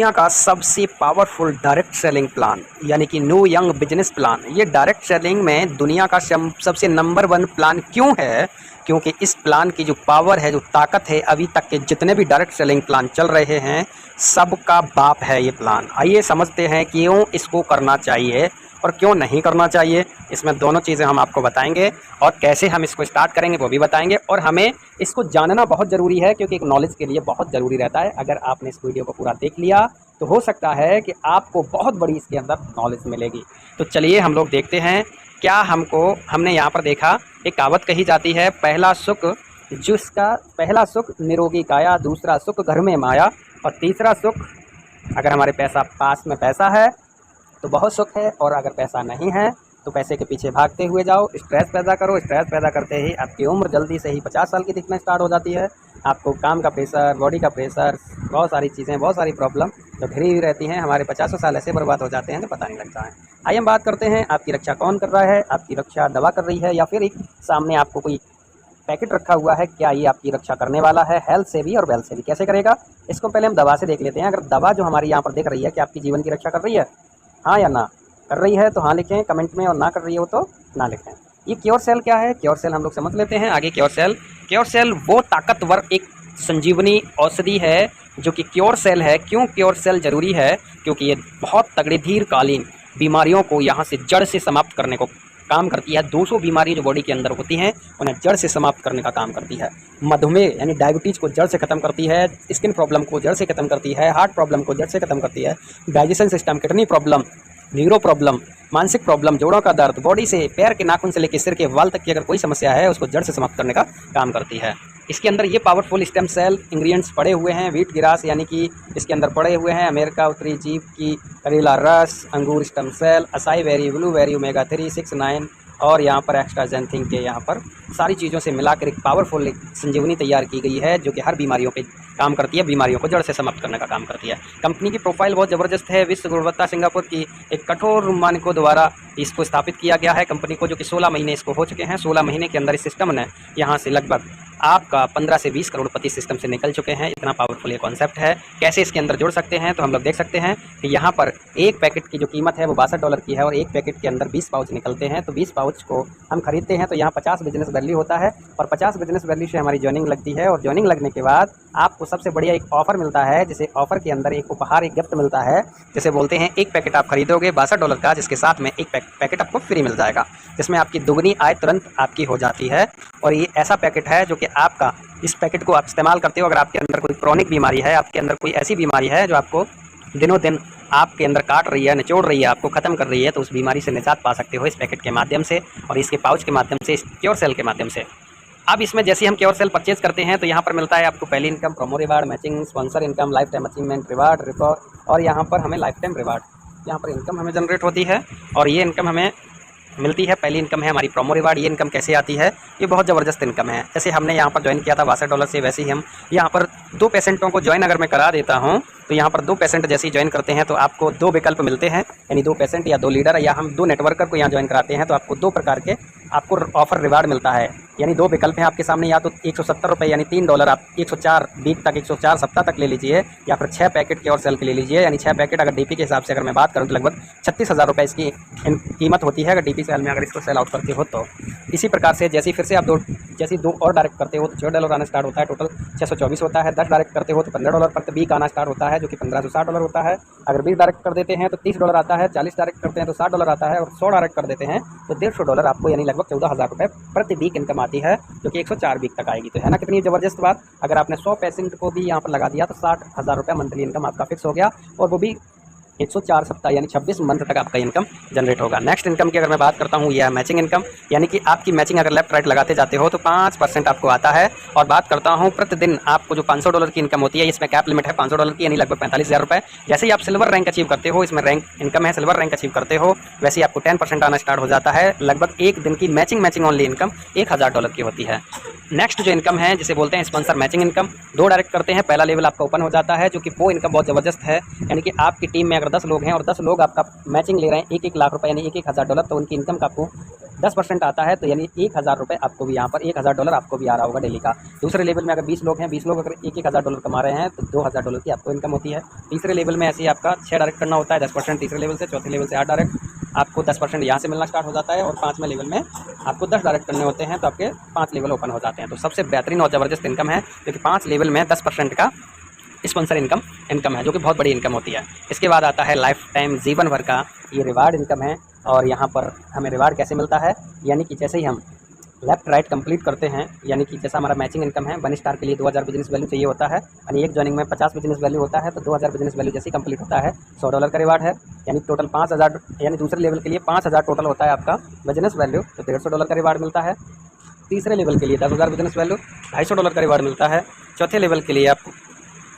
दुनिया का सबसे पावरफुल डायरेक्ट सेलिंग प्लान यानी कि न्यू यंग बिजनेस प्लान। ये डायरेक्ट सेलिंग में दुनिया का सबसे नंबर वन प्लान क्यों है? क्योंकि इस प्लान की जो पावर है, जो ताकत है, अभी तक के जितने भी डायरेक्ट सेलिंग प्लान चल रहे हैं सबका बाप है ये प्लान। आइए समझते हैं क्यों इसको करना चाहिए और क्यों नहीं करना चाहिए। इसमें दोनों चीज़ें हम आपको बताएंगे और कैसे हम इसको स्टार्ट करेंगे वो भी बताएंगे। और हमें इसको जानना बहुत ज़रूरी है क्योंकि एक नॉलेज के लिए बहुत ज़रूरी रहता है। अगर आपने इस वीडियो को पूरा देख लिया तो हो सकता है कि आपको बहुत बड़ी इसके अंदर नॉलेज मिलेगी। तो चलिए हम लोग देखते हैं क्या हमने यहाँ पर देखा। एक कहावत कही जाती है, पहला सुख जिसका पहला सुख निरोगी काया, दूसरा सुख घर में माया और तीसरा सुख अगर हमारे पास में पैसा है तो बहुत सुख है, और अगर पैसा नहीं है तो पैसे के पीछे भागते हुए जाओ, स्ट्रेस पैदा करो। स्ट्रेस पैदा करते ही आपकी उम्र जल्दी से ही 50 साल की दिखना स्टार्ट हो जाती है। आपको काम का प्रेशर, बॉडी का प्रेशर, बहुत सारी चीज़ें, बहुत सारी प्रॉब्लम जो घिरी हुई रहती हैं। हमारे 50 साल ऐसे बर्बाद हो जाते हैं तो पता नहीं लगता है। आइए हम बात करते हैं, आपकी रक्षा कौन कर रहा है? आपकी रक्षा दवा कर रही है या फिर एक सामने आपको कोई पैकेट रखा हुआ है? क्या ये आपकी रक्षा करने वाला है? हेल्थ से भी और वेल्थ से भी। कैसे करेगा इसको पहले हम दवा से देख लेते हैं। अगर दवा जो हमारी यहाँ पर देख रही है कि आपकी जीवन की रक्षा कर रही है, हाँ या ना? कर रही है तो हाँ लिखें कमेंट में, और ना कर रही हो तो ना लिखें। ये क्योर सेल क्या है? क्योर सेल हम लोग समझ लेते हैं आगे। क्योर सेल वो ताकतवर एक संजीवनी औषधि है जो कि क्योर सेल है। क्यों क्योर सेल जरूरी है? क्योंकि ये बहुत तगड़ी दीर्घकालीन बीमारियों को यहाँ से जड़ से समाप्त करने को काम करती है। 200 बीमारी जो बॉडी के अंदर होती हैं उन्हें जड़ से समाप्त करने का काम करती है। मधुमेह यानी डायबिटीज़ को जड़ से ख़त्म करती है, स्किन प्रॉब्लम को जड़ से ख़त्म करती है, हार्ट प्रॉब्लम को जड़ से ख़त्म करती है, digestion system, kidney problem, neuro problem, मानसिक प्रॉब्लम, जोड़ों का दर्द, बॉडी से पैर के नाखून से लेकर सिर के बाल तक की अगर कोई समस्या है उसको जड़ से समाप्त करने का काम करती है। इसके अंदर ये पावरफुल स्टेम सेल इंग्रेडिएंट्स पड़े हुए हैं। व्हीट ग्रास यानी कि इसके अंदर पड़े हुए हैं अमेरिका उत्तरी जीव की करेला रस, अंगूर stem cell, acai berry, blueberry, omega 3, 6, 9 और यहाँ पर एक्स्ट्रा जेंथिंग के यहाँ पर सारी चीज़ों से मिलाकर एक पावरफुल संजीवनी तैयार की गई है जो कि हर बीमारियों पे काम करती है, बीमारियों को जड़ से समाप्त करने का काम करती है। कंपनी की प्रोफाइल बहुत ज़बरदस्त है। विश्व गुणवत्ता सिंगापुर की एक कठोर मानकों द्वारा इसको स्थापित किया गया है कंपनी को, जो कि 16 महीने इसको हो चुके हैं। 16 महीने के अंदर इस सिस्टम ने यहाँ से लगभग आपका 15 से 20 करोड़पति सिस्टम से निकल चुके हैं। इतना पावरफुल ये कॉन्सेप्ट है। कैसे इसके अंदर जुड़ सकते हैं तो हम लोग देख सकते हैं कि यहाँ पर एक पैकेट की जो कीमत है वो $62 की है और एक पैकेट के अंदर 20 पाउच निकलते हैं। तो 20 पाउच को हम खरीदते हैं तो यहाँ 50 बिजनेस वैल्यू होता है और 50 बिजनेस वैल्यू से हमारी जॉइनिंग लगती है। और जॉइनिंग लगने के बाद आपको सबसे बढ़िया एक ऑफर मिलता है, जिसे ऑफर के अंदर एक उपहार, एक गिफ्ट मिलता है, जिसे बोलते हैं एक पैकेट आप खरीदोगे $62 का, जिसके साथ में एक पैकेट आपको फ्री मिल जाएगा, जिसमें आपकी दुगनी आय तुरंत आपकी हो जाती है। और ये ऐसा पैकेट है जो कि आपका, इस पैकेट को आप इस्तेमाल करते हो अगर आपके अंदर कोई क्रॉनिक बीमारी है, आपके अंदर कोई ऐसी बीमारी है जो आपको दिनों दिन आपके अंदर काट रही है, निचोड़ रही है, आपको ख़त्म कर रही है, तो उस बीमारी से निजात पा सकते हो इस पैकेट के माध्यम से और इसके पाउच के माध्यम से, इस क्योर सेल के माध्यम से। अब इसमें जैसे हम क्योर सेल परचेज करते हैं तो यहाँ पर मिलता है आपको पहली income, promo reward, matching, sponsor income, life time achievement reward, record, और यहाँ पर हमें लाइफ टाइम रिवार्ड, यहाँ पर इनकम हमें जनरेट होती है और ये इनकम हमें मिलती है। पहली इनकम है हमारी प्रोमो रिवार्ड। ये इनकम कैसे आती है? ये बहुत ज़बरदस्त इनकम है। जैसे हमने यहाँ पर ज्वाइन किया था $62 से, वैसे ही हम यहाँ पर 2 पेशेंटों को ज्वाइन अगर मैं करा देता हूँ तो यहाँ पर 2 पेशेंट जैसे ही ज्वाइन करते हैं तो आपको 2 विकल्प मिलते हैं, यानी 2 पेशेंट या 2 लीडर या हम 2 नेटवर्कर को यहाँ ज्वाइन कराते हैं तो आपको 2 प्रकार के आपको ऑफर रिवार्ड मिलता है। यानी 2 विकल्प हैं आपके सामने, या तो ₹170 यानी $3 आप 104 वीक तक, 104 सप्ताह तक ले लीजिए, या फिर 6 पैकेट क्योर सेल के ले लीजिए। यानी 6 पैकेट अगर डीपी के हिसाब से अगर मैं बात करूँ तो लगभग ₹36,000 इसकी कीमत होती है अगर डीपी सेल में अगर इसको सेल आउट करते हो तो। इसी प्रकार से जैसे फिर से आप दो और डायरेक्ट करते हो तो $6 आना स्टार्ट होता है, टोटल 624 होता है। 10 डायरेक्ट करते हो तो $15 प्रति वीक आना स्टार्ट होता है, जो कि $1560 होता है। अगर 20 डायरेक्ट कर देते हैं तो $30 आता है, 40 डायरेक्ट करते हैं तो $60 आता है और 100 डायरेक्ट कर देते हैं तो $150 आपको, यानी लगभग ₹14,000 प्रति वीक इनकम आती है, जो कि 104 वीक तक आएगी। तो है ना कितनी ज़बरदस्त बात। अगर आपने 100 पेशेंट को भी यहाँ पर लगा दिया तो ₹60,000 मंथली इनकम आपका फिक्स हो गया, और वो भी 104 सप्ताह यानी 26 मंथ तक आपका इनकम जनरेट होगा। नेक्स्ट इनकम की अगर मैं बात करता हूँ, यह है मैचिंग इनकम, यानी कि आपकी मैचिंग अगर लेफ्ट राइट लगाते जाते हो तो 5% आपको आता है। और बात करता हूँ प्रतिदिन आपको जो $500 की इनकम होती है, इसमें कैप लिमिट है $500 की, यानी लगभग ₹45,000। जैसे ही आप सिल्वर रैंक अचीव करते हो, इसमें रैंक इनकम है, सिल्वर रैंक अचीव करते हो, वैसे ही आपको 10% आना स्टार्ट हो जाता है। लगभग एक दिन की मैचिंग ओनली इनकम $1,000 की होती है। नेक्स्ट जो इनकम है जिसे बोलते हैं स्पॉन्सर मैचिंग इनकम, 2 डायरेक्ट करते हैं, पहला लेवल आपका ओपन हो जाता है, जो कि वो इनकम बहुत ज़बरदस्त है। यानी कि आपकी टीम में अगर 10 लोग हैं और 10 लोग आपका मैचिंग ले रहे हैं 1-1 लाख रुपए यानी $1,000, तो उनकी इनकम का आपको 10% आता है, तो यानी 1000 रुपये आपको भी यहाँ पर $1000 आपको भी आ रहा होगा डेली का। दूसरे लेवल में अगर 20 लोग हैं, 20 लोग अगर $1000 कमा रहे हैं तो $2000 की आपको इनकम होती है। तीसरे लेवल में ऐसे ही आपका 6 डायरेक्ट करना होता है, 10% तीसरे लेवल से, चौथे लेवल से 8 डायरेक्ट, आपको 10% यहाँ से मिलना स्टार्ट हो जाता है और 5वें लेवल में आपको 10 डायरेक्ट करने होते हैं, तो आपके 5 लेवल ओपन हो जाते हैं। तो सबसे बेहतरीन और ज़बरदस्त इनकम है, क्योंकि 5 लेवल में 10% का स्पॉन्सर इनकम है, जो कि बहुत बड़ी इनकम होती है। इसके बाद आता है लाइफ टाइम जीवन भर का ये रिवार्ड इनकम है। और यहाँ पर हमें रिवार्ड कैसे मिलता है, यानी कि जैसे ही हम लेफ्ट राइट कंप्लीट करते हैं, यानी कि जैसा हमारा मैचिंग इनकम है, 1 स्टार के लिए 2000 बिजनेस वैल्यू चाहिए होता है, यानी एक जॉइनिंग में 50 बिजनेस वैल्यू होता है, तो 2000 बिजनेस वैल्यू जैसे ही कंप्लीट होता है $100 का रिवार्ड है, यानी टोटल 5000, यानी दूसरे लेवल के लिए 5000 टोटल होता है आपका बिजनेस वैल्यू, तो $150 का रिवार्ड मिलता है। तीसरे लेवल के लिए 10,000 बिजनेस वैल्यू, $250 का रिवार्ड मिलता है। चौथे लेवल के लिए आपको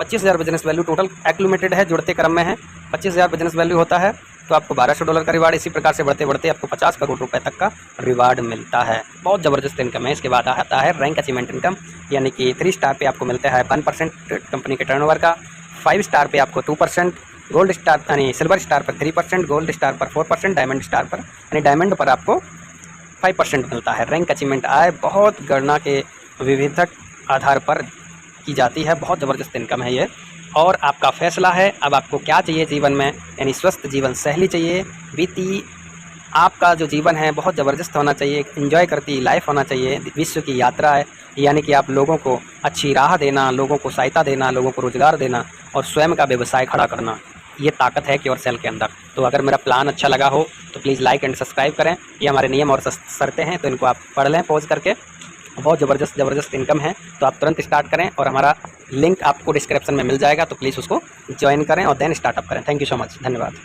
25,000 बिजनेस वैल्यू टोटल एक्यूमुलेटेड है, जुड़ते क्रम में है, 25,000 बिजनेस वैल्यू होता है, तो आपको $1200 का रिवार्ड। इसी प्रकार से बढ़ते बढ़ते आपको 50 करोड़ रुपए तक का रिवार्ड मिलता है। बहुत ज़बरदस्त इनकम है। इसके बाद आता है रैंक अचीवमेंट इनकम, यानी कि 3 स्टार पे आपको मिलता है 1% कंपनी के टर्नओवर का, 5 स्टार पे आपको 2%, गोल्ड स्टार यानी सिल्वर स्टार पर 3%, गोल्ड स्टार पर 4%, डायमंड स्टार पर यानी डायमंड पर आपको 5% मिलता है। रैंक अचीवमेंट आय बहुत गणना के विविधक आधार पर की जाती है। बहुत ज़बरदस्त इनकम है ये, और आपका फैसला है अब आपको क्या चाहिए जीवन में, यानी स्वस्थ जीवन शैली चाहिए, बीती आपका जो जीवन है बहुत ज़बरदस्त होना चाहिए, एक एंजॉय करती लाइफ होना चाहिए, विश्व की यात्रा है, यानी कि आप लोगों को अच्छी राह देना, लोगों को सहायता देना, लोगों को रोज़गार देना और स्वयं का व्यवसाय खड़ा करना, ये ताकत है क्योर सेल के अंदर। तो अगर मेरा प्लान अच्छा लगा हो तो प्लीज़ लाइक एंड सब्सक्राइब करें। ये हमारे नियम और शर्तें हैं, तो इनको आप पढ़ लें पॉज करके। बहुत ज़बरदस्त इनकम है, तो आप तुरंत स्टार्ट करें, और हमारा लिंक आपको डिस्क्रिप्शन में मिल जाएगा, तो प्लीज़ उसको ज्वाइन करें और देन स्टार्टअप करें। थैंक यू सो मच, धन्यवाद।